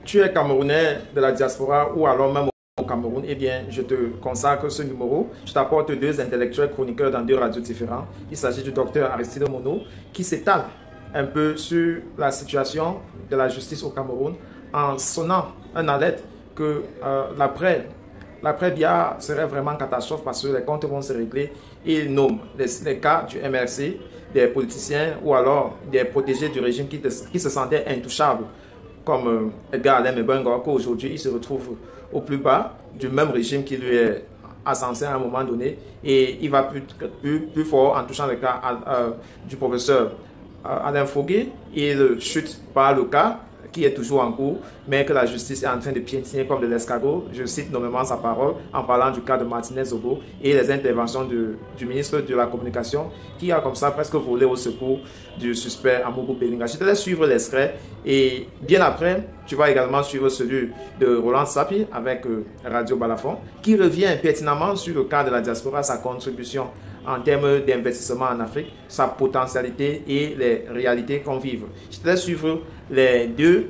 tu es Camerounais de la diaspora ou alors même au Cameroun, eh bien, je te consacre ce numéro. Je t'apporte deux intellectuels chroniqueurs dans deux radios différents. Il s'agit du docteur Aristide Mono qui s'étale un peu sur la situation de la justice au Cameroun en sonnant un alerte que l'après-Biya serait vraiment une catastrophe parce que les comptes vont se régler. Il nomme les cas du MRC, des politiciens ou alors des protégés du régime qui se sentaient intouchables, comme Edgar Alain Mbengue, qu'aujourd'hui il se retrouve au plus bas du même régime qui lui est ascensé à un moment donné, et il va plus fort en touchant le cas du professeur Alain Fogué. Il chute par le cas qui est toujours en cours, mais que la justice est en train de piétiner comme de l'escargot. Je cite nommément sa parole en parlant du cas de Martinez Zogo et les interventions du ministre de la Communication qui a comme ça presque volé au secours du suspect Amougou Pelinga. Je te laisse suivre l'extrait et bien après, tu vas également suivre celui de Roland Sapi avec Radio Balafon qui revient pertinemment sur le cas de la diaspora, sa contribution en termes d'investissement en Afrique, sa potentialité et les réalités qu'on vive. Je te laisse suivre les deux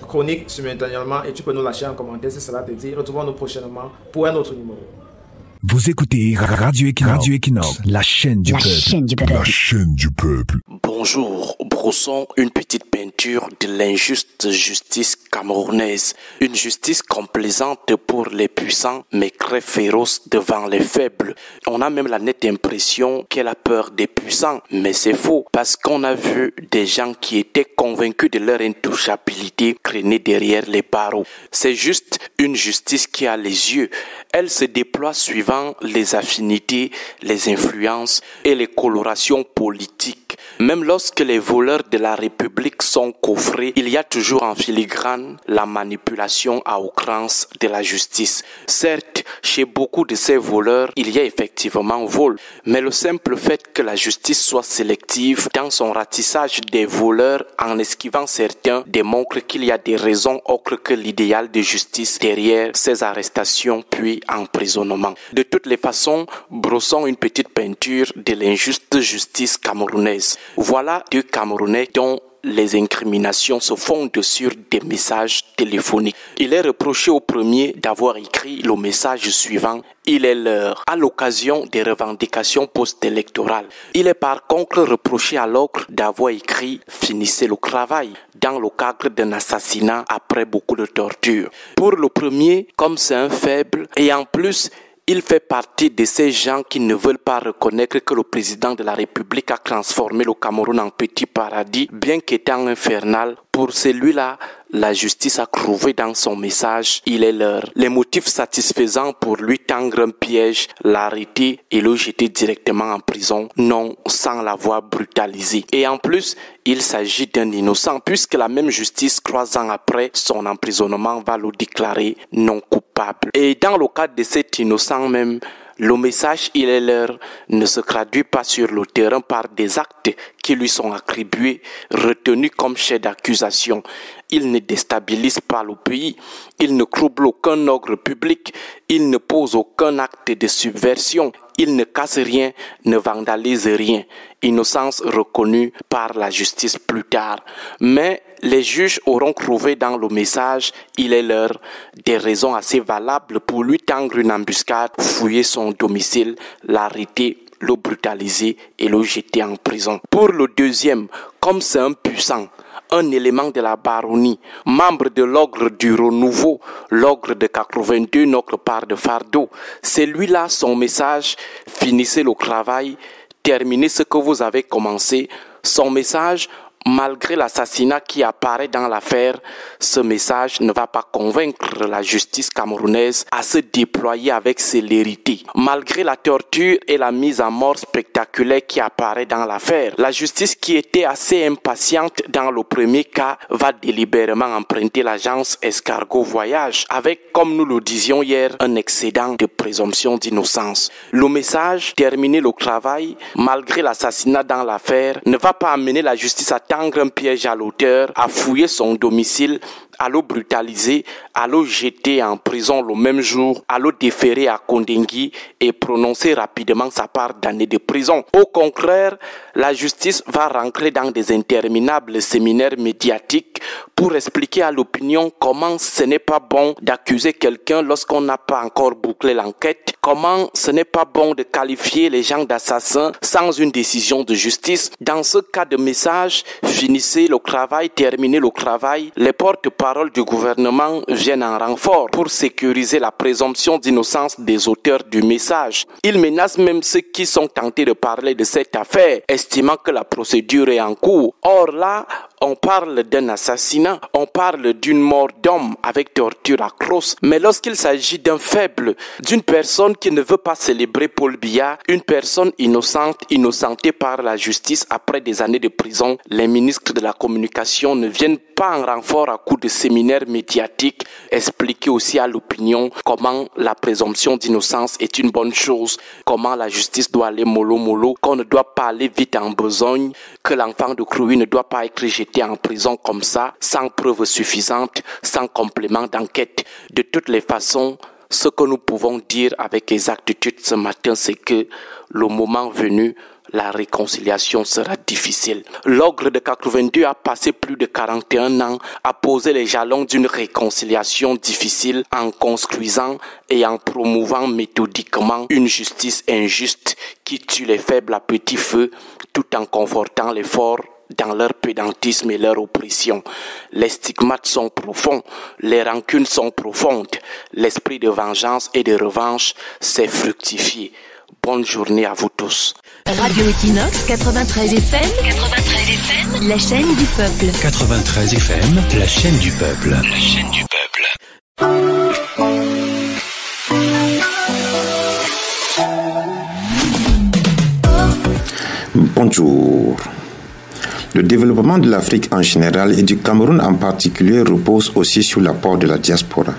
chroniques simultanément et tu peux nous lâcher en commentaire si cela te dit. Retrouvons-nous prochainement pour un autre numéro. Vous écoutez Radio Equinox, la chaîne du peuple. La chaîne du peuple. Bonjour, brossons une petite peinture de l'injuste justice camerounaise. Une justice complaisante pour les puissants, mais très féroce devant les faibles. On a même la nette impression qu'elle a peur des puissants, mais c'est faux, parce qu'on a vu des gens qui étaient convaincus de leur intouchabilité traîner derrière les barreaux. C'est juste une justice qui a les yeux. Elle se déploie suivant les affinités, les influences et les colorations politiques. Même lorsque les voleurs de la République sont coffrés, il y a toujours en filigrane la manipulation à outrance de la justice. Certes, chez beaucoup de ces voleurs, il y a effectivement vol, mais le simple fait que la justice soit sélective dans son ratissage des voleurs en esquivant certains démontre qu'il y a des raisons autres que l'idéal de justice derrière ces arrestations puis emprisonnements. De toutes les façons, brossons une petite peinture de l'injuste justice camerounaise. Voilà deux Camerounais dont les incriminations se fondent sur des messages téléphoniques. Il est reproché au premier d'avoir écrit le message suivant: il est l'heure, à l'occasion des revendications post-électorales. Il est par contre reproché à l'autre d'avoir écrit: finissez le travail, dans le cadre d'un assassinat après beaucoup de torture. Pour le premier, comme c'est un faible, et en plus, il fait partie de ces gens qui ne veulent pas reconnaître que le président de la République a transformé le Cameroun en petit paradis, bien qu'étant infernal. Pour celui-là, la justice a trouvé dans son message: il est l'heure. Les motifs satisfaisants pour lui tendre un piège, l'arrêter et le jeter directement en prison, non sans l'avoir brutalisé. Et en plus, il s'agit d'un innocent, puisque la même justice, 3 ans après son emprisonnement, va le déclarer non coupable. Et dans le cas de cet innocent même, le message « il est l'heure » ne se traduit pas sur le terrain par des actes qui lui sont attribués, retenus comme chef d'accusation. Il ne déstabilise pas le pays, il ne trouble aucun ordre public, il ne pose aucun acte de subversion, il ne casse rien, ne vandalise rien. Innocence reconnue par la justice plus tard. Mais les juges auront trouvé dans le message « il est l'heure » des raisons assez valables pour lui tendre une embuscade, fouiller son domicile, l'arrêter, le brutaliser et le jeter en prison. Pour le deuxième, comme c'est un puissant, un élément de la baronnie, membre de l'ogre du renouveau, l'ogre de 82, notre part de fardeau, c'est lui-là son message: finissez le travail, terminez ce que vous avez commencé. Son message: malgré l'assassinat qui apparaît dans l'affaire, ce message ne va pas convaincre la justice camerounaise à se déployer avec célérité. Malgré la torture et la mise à mort spectaculaire qui apparaît dans l'affaire, la justice, qui était assez impatiente dans le premier cas, va délibérément emprunter l'agence Escargot Voyage avec, comme nous le disions hier, un excédent de présomption d'innocence. Le message: terminer le travail, malgré l'assassinat dans l'affaire, ne va pas amener la justice à tendre un piège à l'auteur, à fouiller son domicile, à le brutaliser, à le jeter en prison le même jour, à le déférer à Kondengui et prononcer rapidement sa part d'années de prison. Au contraire, la justice va rentrer dans des interminables séminaires médiatiques pour expliquer à l'opinion comment ce n'est pas bon d'accuser quelqu'un lorsqu'on n'a pas encore bouclé l'enquête, comment ce n'est pas bon de qualifier les gens d'assassins sans une décision de justice. Dans ce cas de message, finissez le travail, terminez le travail, les porte-paroles du gouvernement viennent en renfort pour sécuriser la présomption d'innocence des auteurs du message. Ils menacent même ceux qui sont tentés de parler de cette affaire, estimant que la procédure est en cours. Or là, on parle d'un assassinat, on parle d'une mort d'homme avec torture atroce, mais lorsqu'il s'agit d'un faible, d'une personne qui ne veut pas célébrer Paul Biya, une personne innocentée par la justice après des années de prison, les ministres de la communication ne viennent pas en renfort à coups de séminaires médiatiques, expliquer aussi à l'opinion comment la présomption d'innocence est une bonne chose, comment la justice doit aller mollo, qu'on ne doit pas aller vite en besogne, que l'enfant de Krouy ne doit pas être jeté en prison comme ça, sans preuve suffisante, sans complément d'enquête. De toutes les façons, ce que nous pouvons dire avec exactitude ce matin, c'est que le moment venu, la réconciliation sera difficile. L'ogre de 82 a passé plus de 41 ans à poser les jalons d'une réconciliation difficile en construisant et en promouvant méthodiquement une justice injuste qui tue les faibles à petit feu tout en confortant les forts dans leur pédantisme et leur oppression. Les stigmates sont profonds, les rancunes sont profondes, l'esprit de vengeance et de revanche s'est fructifié. Bonne journée à vous tous. Radio Equinox 93 FM, la chaîne du peuple. 93 FM, la chaîne du peuple. La chaîne du peuple. Bonjour. Le développement de l'Afrique en général et du Cameroun en particulier repose aussi sur l'apport de la diaspora.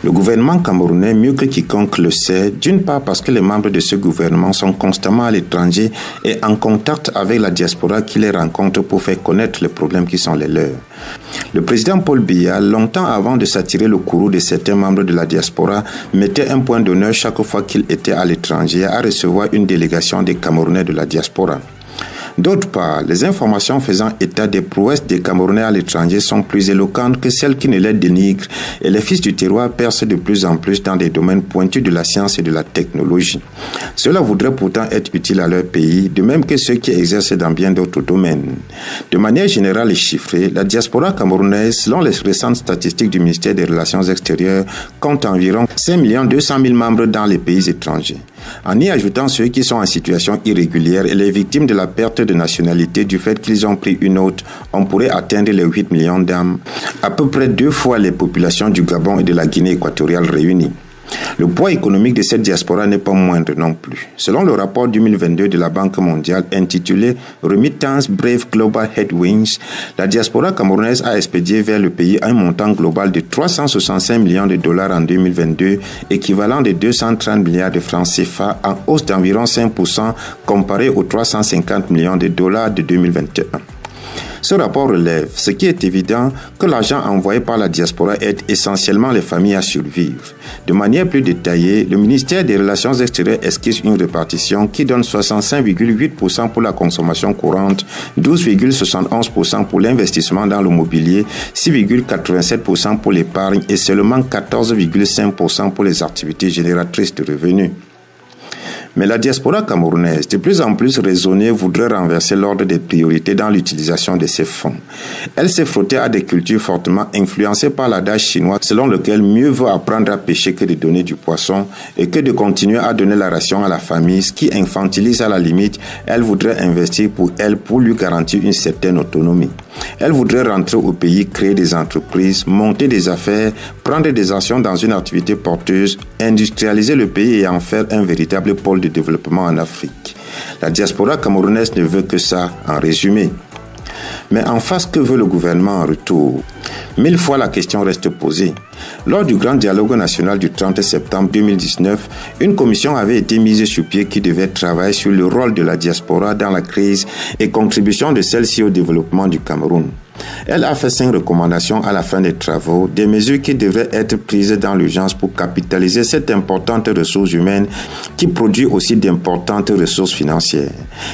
Le gouvernement camerounais, mieux que quiconque le sait, d'une part parce que les membres de ce gouvernement sont constamment à l'étranger et en contact avec la diaspora qui les rencontre pour faire connaître les problèmes qui sont les leurs. Le président Paul Biya, longtemps avant de s'attirer le courroux de certains membres de la diaspora, mettait un point d'honneur chaque fois qu'il était à l'étranger à recevoir une délégation des Camerounais de la diaspora. D'autre part, les informations faisant état des prouesses des Camerounais à l'étranger sont plus éloquentes que celles qui ne les dénigrent et les fils du terroir percent de plus en plus dans des domaines pointus de la science et de la technologie. Cela voudrait pourtant être utile à leur pays, de même que ceux qui exercent dans bien d'autres domaines. De manière générale et chiffrée, la diaspora camerounaise, selon les récentes statistiques du ministère des Relations extérieures, compte environ 5 200 000 membres dans les pays étrangers. En y ajoutant ceux qui sont en situation irrégulière et les victimes de la perte de nationalité du fait qu'ils ont pris une autre, on pourrait atteindre les 8 millions d'âmes, à peu près 2 fois les populations du Gabon et de la Guinée équatoriale réunies. Le poids économique de cette diaspora n'est pas moindre non plus. Selon le rapport 2022 de la Banque mondiale intitulé Remittance Brave Global Headwinds, la diaspora camerounaise a expédié vers le pays un montant global de 365 millions de dollars en 2022, équivalent de 230 milliards de francs CFA, en hausse d'environ 5% comparé aux 350 millions de dollars de 2021. Ce rapport relève, ce qui est évident, que l'argent envoyé par la diaspora aide essentiellement les familles à survivre. De manière plus détaillée, le ministère des Relations extérieures esquisse une répartition qui donne 65,8% pour la consommation courante, 12,71% pour l'investissement dans le mobilier, 6,87% pour l'épargne et seulement 14,5% pour les activités génératrices de revenus. Mais la diaspora camerounaise, de plus en plus raisonnée, voudrait renverser l'ordre des priorités dans l'utilisation de ces fonds. Elle s'est frottée à des cultures fortement influencées par l'adage chinois selon lequel mieux vaut apprendre à pêcher que de donner du poisson et que de continuer à donner la ration à la famille, ce qui infantilise à la limite. Elle voudrait investir pour elle pour lui garantir une certaine autonomie. Elle voudrait rentrer au pays, créer des entreprises, monter des affaires, prendre des actions dans une activité porteuse, industrialiser le pays et en faire un véritable pôle de développement en Afrique. La diaspora camerounaise ne veut que ça, en résumé. Mais en face, que veut le gouvernement en retour? 1000 fois la question reste posée. Lors du grand dialogue national du 30 septembre 2019, une commission avait été mise sur pied qui devait travailler sur le rôle de la diaspora dans la crise et contribution de celle-ci au développement du Cameroun. Elle a fait 5 recommandations à la fin des travaux, des mesures qui devraient être prises dans l'urgence pour capitaliser cette importante ressource humaine qui produit aussi d'importantes ressources financières.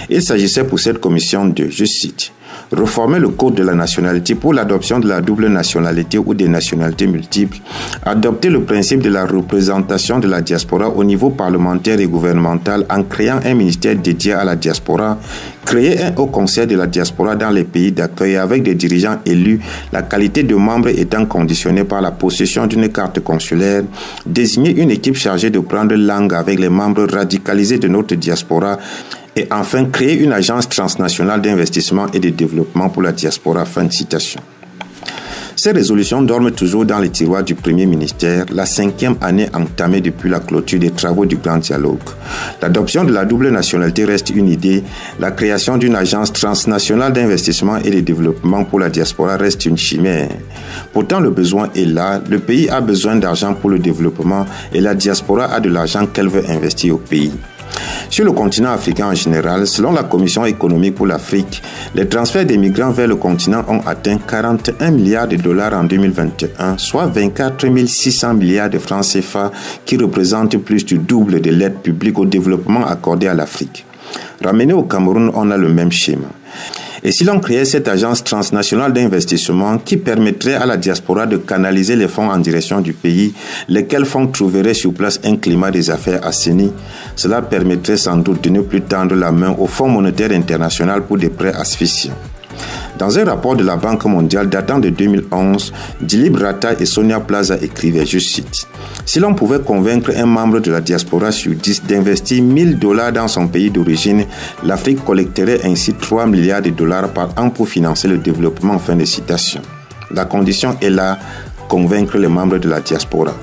Il s'agissait pour cette commission de, je cite, reformer le code de la nationalité pour l'adoption de la double nationalité ou des nationalités multiples, adopter le principe de la représentation de la diaspora au niveau parlementaire et gouvernemental en créant un ministère dédié à la diaspora, créer un haut conseil de la diaspora dans les pays d'accueil avec des dirigeants élus, la qualité de membre étant conditionnée par la possession d'une carte consulaire, désigner une équipe chargée de prendre langue avec les membres radicalisés de notre diaspora, et enfin créer une agence transnationale d'investissement et de développement pour la diaspora. Fin de citation. Ces résolutions dorment toujours dans les tiroirs du Premier ministère, la 5e année entamée depuis la clôture des travaux du Grand Dialogue. L'adoption de la double nationalité reste une idée, la création d'une agence transnationale d'investissement et de développement pour la diaspora reste une chimère. Pourtant, le besoin est là, le pays a besoin d'argent pour le développement et la diaspora a de l'argent qu'elle veut investir au pays. Sur le continent africain en général, selon la Commission économique pour l'Afrique, les transferts des migrants vers le continent ont atteint 41 milliards de dollars en 2021, soit 24 600 milliards de francs CFA, qui représentent plus du double de l'aide publique au développement accordée à l'Afrique. Ramené au Cameroun, on a le même schéma. Et si l'on créait cette agence transnationale d'investissement qui permettrait à la diaspora de canaliser les fonds en direction du pays, lesquels fonds trouveraient sur place un climat des affaires assaini, cela permettrait sans doute de ne plus tendre la main au Fonds monétaire international pour des prêts asphyxiants. Dans un rapport de la Banque mondiale datant de 2011, Dilip Rata et Sonia Plaza écrivaient, je cite, « Si l'on pouvait convaincre un membre de la diaspora sur 10 d'investir 1000 $ dans son pays d'origine, l'Afrique collecterait ainsi 3 milliards de dollars par an pour financer le développement. » Fin de citation. La condition est là, convaincre les membres de la diaspora.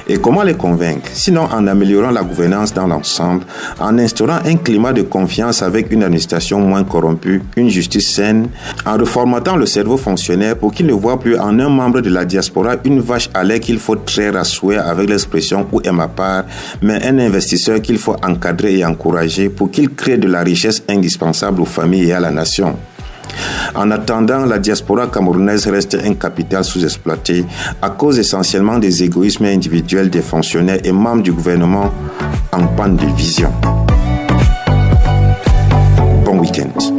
Et comment les convaincre? Sinon en améliorant la gouvernance dans l'ensemble, en instaurant un climat de confiance avec une administration moins corrompue, une justice saine, en reformatant le cerveau fonctionnaire pour qu'il ne voit plus en un membre de la diaspora une vache à lait qu'il faut traire à souhait avec l'expression « ou est ma part », mais un investisseur qu'il faut encadrer et encourager pour qu'il crée de la richesse indispensable aux familles et à la nation. En attendant, la diaspora camerounaise reste un capital sous-exploité à cause essentiellement des égoïsmes individuels des fonctionnaires et membres du gouvernement en panne de vision. Bon week-end.